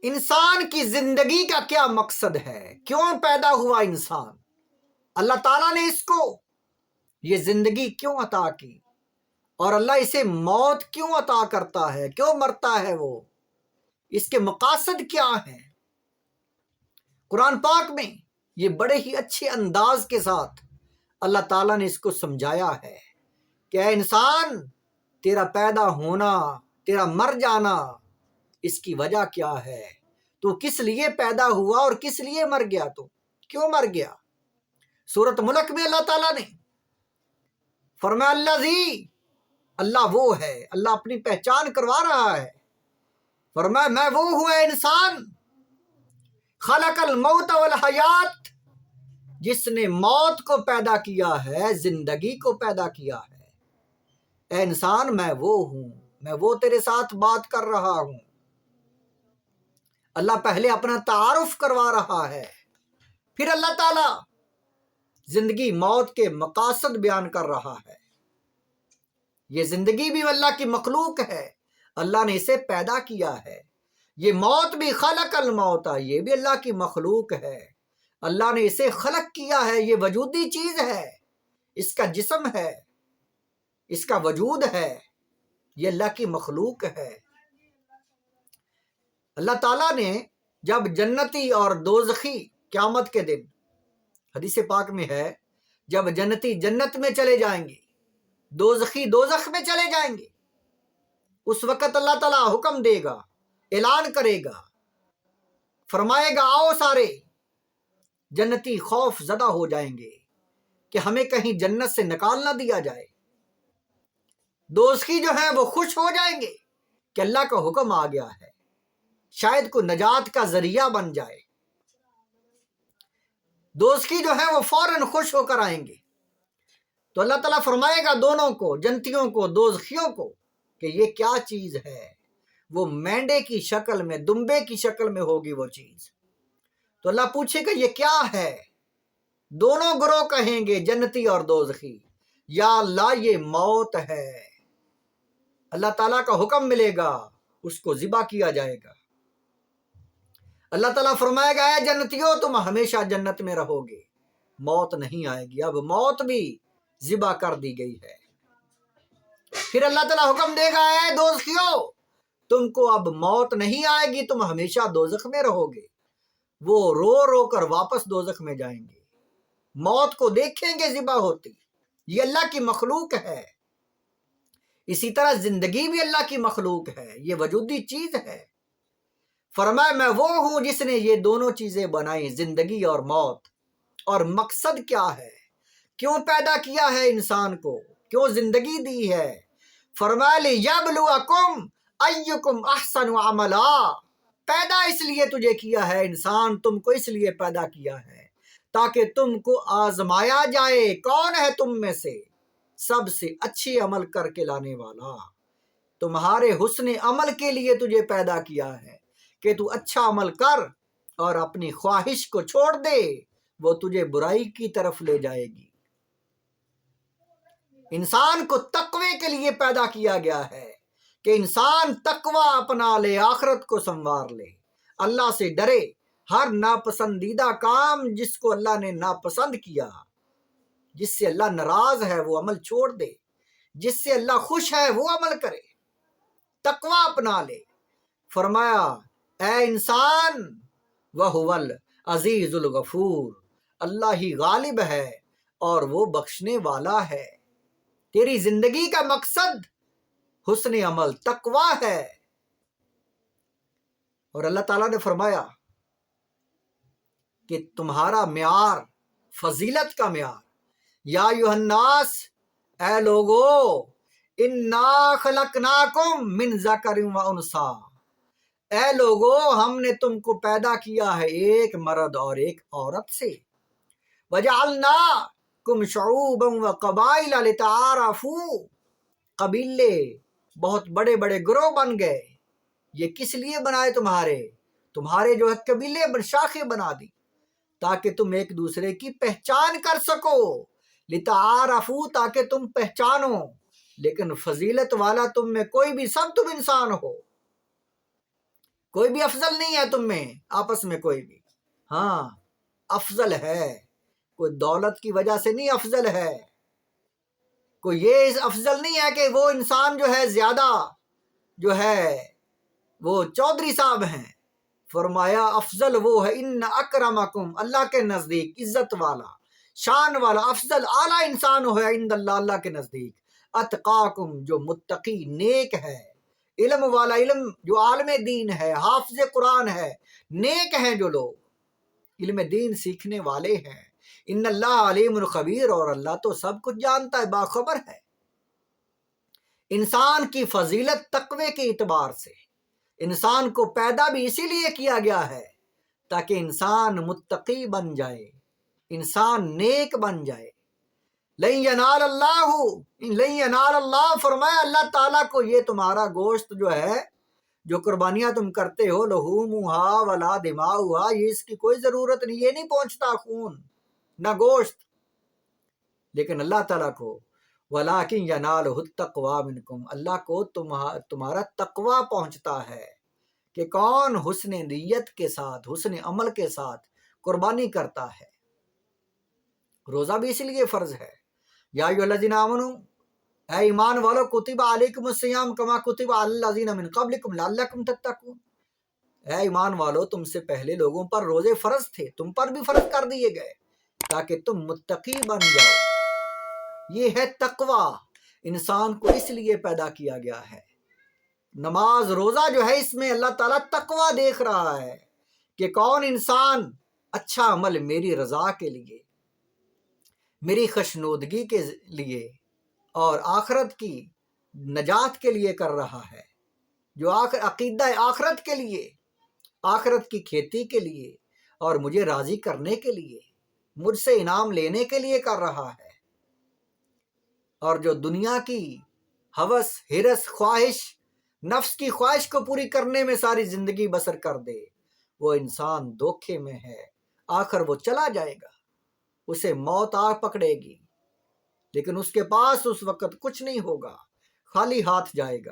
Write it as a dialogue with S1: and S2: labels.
S1: انسان کی زندگی کا کیا مقصد ہے؟ کیوں پیدا ہوا انسان؟ اللہ تعالیٰ نے اس کو یہ زندگی کیوں عطا کی؟ اور اللہ اسے موت کیوں عطا کرتا ہے؟ کیوں مرتا ہے وہ؟ اس کے مقاصد کیا ہیں؟ قرآن پاک میں یہ بڑے ہی اچھے انداز کے ساتھ اللہ تعالیٰ نے اس کو سمجھایا ہے کہ اے انسان، تیرا پیدا ہونا، تیرا مر جانا، اس کی وجہ کیا ہے؟ تو کس لیے پیدا ہوا اور کس لیے مر گیا؟ تو کیوں مر گیا؟ سورۃ ملک میں اللہ تعالیٰ نے فرمایا اللہ وہ ہے، اللہ اپنی پہچان کروا رہا ہے، فرمایا میں وہ ہوں اے انسان، خلق الموت والحیات، جس نے موت کو پیدا کیا ہے، زندگی کو پیدا کیا ہے۔ اے انسان، میں وہ ہوں، میں وہ تیرے ساتھ بات کر رہا ہوں۔ اللہ پہلے اپنا تعارف کروا رہا ہے، پھر اللہ تعالیٰ زندگی موت کے مقاصد بیان کر رہا ہے۔ یہ زندگی بھی اللہ کی مخلوق ہے، اللہ نے اسے پیدا کیا ہے۔ یہ موت بھی خلق الموت، یہ بھی اللہ کی مخلوق ہے، اللہ نے اسے خلق کیا ہے، یہ وجودی چیز ہے، اس کا جسم ہے، اس کا وجود ہے، یہ اللہ کی مخلوق ہے۔ اللہ تعالیٰ نے جب جنتی اور دوزخی قیامت کے دن، حدیث پاک میں ہے، جب جنتی جنت میں چلے جائیں گے، دوزخی دوزخ میں چلے جائیں گے، اس وقت اللہ تعالیٰ حکم دے گا، اعلان کرے گا، فرمائے گا آؤ سارے۔ جنتی خوف زدہ ہو جائیں گے کہ ہمیں کہیں جنت سے نکال نہ دیا جائے۔ دوزخی جو ہیں وہ خوش ہو جائیں گے کہ اللہ کا حکم آ گیا ہے، شاید کوئی نجات کا ذریعہ بن جائے۔ دوزخی جو ہیں وہ فوراً خوش ہو کر آئیں گے، تو اللہ تعالیٰ فرمائے گا دونوں کو، جنتیوں کو، دوزخیوں کو، کہ یہ کیا چیز ہے؟ وہ مینڈے کی شکل میں، دمبے کی شکل میں ہوگی وہ چیز۔ تو اللہ پوچھے گا یہ کیا ہے؟ دونوں گروہ کہیں گے، جنتی اور دوزخی، یا اللہ یہ موت ہے۔ اللہ تعالیٰ کا حکم ملے گا، اس کو ذبح کیا جائے گا۔ اللہ تعالیٰ فرمائے گا اے جنتیوں، تم ہمیشہ جنت میں رہو گے، موت نہیں آئے گی۔ اب موت بھی ذبح کر دی گئی ہے۔ پھر اللہ تعالیٰ حکم دے گا اے دوزخیوں، تم کو اب موت نہیں آئے گی، تم ہمیشہ دوزخ میں رہو گے۔ وہ رو رو کر واپس دوزخ میں جائیں گے، موت کو دیکھیں گے ذبح ہوتی۔ یہ اللہ کی مخلوق ہے۔ اسی طرح زندگی بھی اللہ کی مخلوق ہے، یہ وجودی چیز ہے۔ فرمایا میں وہ ہوں جس نے یہ دونوں چیزیں بنائی، زندگی اور موت۔ اور مقصد کیا ہے؟ کیوں پیدا کیا ہے انسان کو؟ کیوں زندگی دی ہے؟ فرمایا لِیَبْلُوَکُمْ أَیُّکُمْ أَحْسَنُ عَمَلًا، پیدا اس لیے تجھے کیا ہے انسان، تم کو اس لیے پیدا کیا ہے تاکہ تم کو آزمایا جائے، کون ہے تم میں سے سب سے اچھی عمل کر کے لانے والا۔ تمہارے حسن عمل کے لیے تجھے پیدا کیا ہے کہ تو اچھا عمل کر اور اپنی خواہش کو چھوڑ دے، وہ تجھے برائی کی طرف لے جائے گی۔ انسان کو تقوی کے لیے پیدا کیا گیا ہے کہ انسان تقوی اپنا لے، آخرت کو سنوار لے، اللہ سے ڈرے، ہر ناپسندیدہ کام جس کو اللہ نے ناپسند کیا، جس سے اللہ ناراض ہے، وہ عمل چھوڑ دے، جس سے اللہ خوش ہے وہ عمل کرے، تقوی اپنا لے۔ فرمایا اے انسان، وَهُوَ الْعَزِيزُ الْغَفُورُ، اللہ ہی غالب ہے اور وہ بخشنے والا ہے۔ تیری زندگی کا مقصد حسن عمل، تقوی ہے۔ اور اللہ تعالیٰ نے فرمایا کہ تمہارا معیار، فضیلت کا معیار، یا ایھا الناس، اے لوگو، انا خلقناکم من ذکر و انثی، اے لوگو ہم نے تم کو پیدا کیا ہے ایک مرد اور ایک عورت سے، وجعلناکم شعوبا و قبائل لتعارفوا، قبیلے بہت بڑے بڑے گروہ بن گئے۔ یہ کس لیے بنائے؟ تمہارے جو ہے قبیلے شاخیں بنا دی تاکہ تم ایک دوسرے کی پہچان کر سکو، لتعارفوا، تاکہ تم پہچانو، لیکن فضیلت والا تم میں کوئی بھی، سب تم انسان ہو۔ کوئی بھی افضل نہیں ہے تم میں آپس میں کوئی بھی. ہاں افضل ہے، کوئی دولت کی وجہ سے نہیں افضل ہے، کوئی یہ افضل نہیں ہے کہ وہ انسان جو ہے زیادہ جو ہے وہ چودھری صاحب ہیں. فرمایا افضل وہ ہے ان اکرمکم، اللہ کے نزدیک عزت والا، شان والا، افضل اعلیٰ انسان ہے عند اللہ، اللہ کے نزدیک، اتقاکم جو متقی نیک ہے، علم والا، علم جو عالم دین ہے، حافظ قرآن ہے، نیک ہیں جو لوگ علم دین سیکھنے والے ہیں. ان اللہ علیم الخبیر، اور اللہ تو سب کچھ جانتا ہے، باخبر ہے. انسان کی فضیلت تقوی کے اعتبار سے، انسان کو پیدا بھی اسی لیے کیا گیا ہے تاکہ انسان متقی بن جائے، انسان نیک بن جائے. لن ینال اللہ، فرمایا اللہ تعالیٰ کو یہ تمہارا گوشت جو ہے، جو قربانیاں تم کرتے ہو، لحومھا ولا دماؤھا، یہ اس کی کوئی ضرورت نہیں، یہ نہیں پہنچتا خون نہ گوشت، لیکن اللہ تعالیٰ کو وَلَٰكِن يَنَالُهُ التَّقْوَىٰ مِنْكُمْ، اللہ کو تمہارا تقویٰ پہنچتا ہے کہ کون حسن نیت کے ساتھ، حسن عمل کے ساتھ قربانی کرتا ہے. روزہ بھی اس لیے فرض ہے. یا ایھا الذین آمنوا، اے ایمان والو، کتب علیکم الصیام کما کتب علی الذین من قبلکم لعلکم تتقون، اے ایمان والو تم سے پہلے لوگوں پر روزے فرض تھے، تم پر بھی فرض کر دیے گئے تاکہ تم متقی بن جاؤ. یہ ہے تقویٰ، انسان کو اس لیے پیدا کیا گیا ہے. نماز روزہ جو ہے اس میں اللہ تعالیٰ تقویٰ دیکھ رہا ہے کہ کون انسان اچھا عمل میری رضا کے لیے، میری خشنودگی کے لیے اور آخرت کی نجات کے لیے کر رہا ہے، جو عقیدہ آخرت کے لیے، آخرت کی کھیتی کے لیے اور مجھے راضی کرنے کے لیے، مجھ سے انعام لینے کے لیے کر رہا ہے. اور جو دنیا کی ہوس، ہرس، خواہش، نفس کی خواہش کو پوری کرنے میں ساری زندگی بسر کر دے، وہ انسان دھوکے میں ہے، آخر وہ چلا جائے گا، اسے موت آ پکڑے گی، لیکن اس کے پاس اس وقت کچھ نہیں ہوگا، خالی ہاتھ جائے گا.